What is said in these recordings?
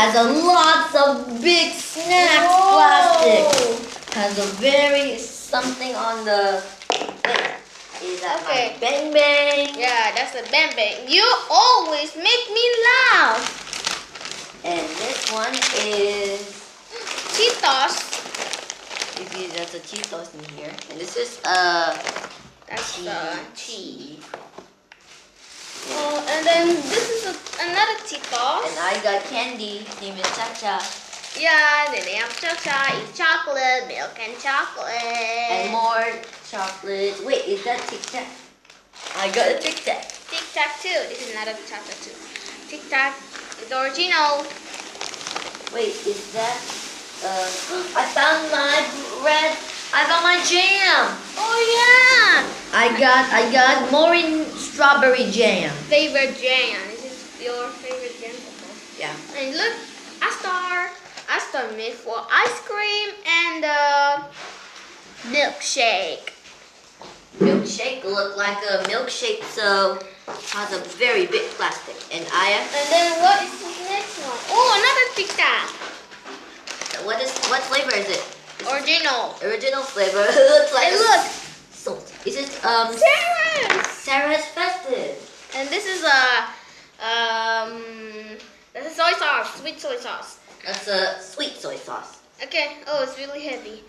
has a lots of big snacks plastic. Has a very something on the. Is that my Bang Bang? Yeah, that's a Bang Bang. You always make me laugh. And this one is Cheetos. There's a Cheetos in here. And this is That's the tea. Oh, and then this is another Cheetos. And I got candy. Name is Cha-Cha. Yeah, the name of Cha-Cha is chocolate, milk and chocolate. And more chocolate. Wait, is that Tic Tac? I got a Tic Tac. Tic Tac too. This is another Cha-Cha too. Tic Tac is original. Wait, is that? I found my bread. I found my jam. Oh yeah. I got Morin strawberry jam. Favorite jam. This is your favorite jam. Yeah. And look, Astar made for ice cream and milkshake. Milkshake look like a milkshake, so has a very big plastic. And And then what is the next one? Oh, another Tic Tac. what flavor is it? Original. Original flavor. It looks like And look, salt. Is it Sarah's. Sarah's Festive? And this is that's a soy sauce, sweet soy sauce. That's a sweet soy sauce. Okay. Oh, it's really heavy.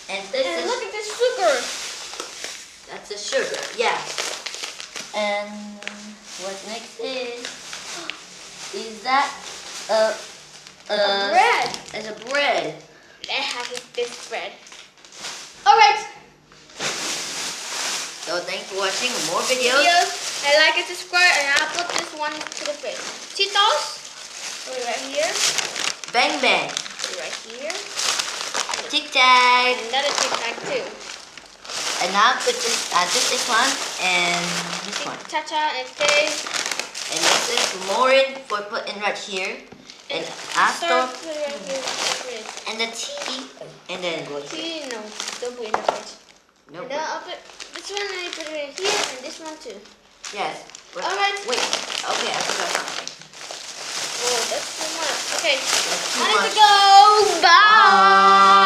And this And is look at this sugar. that's a sugar. Yeah. And what next is that Bread. It's a bread. Let's have this bread. All right. So thanks for watching more videos. And like and subscribe, and I'll put this one to the face. Cheetos. Put it right here. Bang Bang. Put it right here. Tic Tac. And another Tic Tac too. And now put this one and this one. Cha-Cha and stay. And this is Morin for putting right here. And after Put it right here. and the tea and then go here. No, don't put it in the fridge. No. And then I'll put this one and I put it right here and this one too. Yes. Well, Alright. Wait. Okay, I forgot something. Oh, that's too much. Okay. That's too I need much. to go. Bye.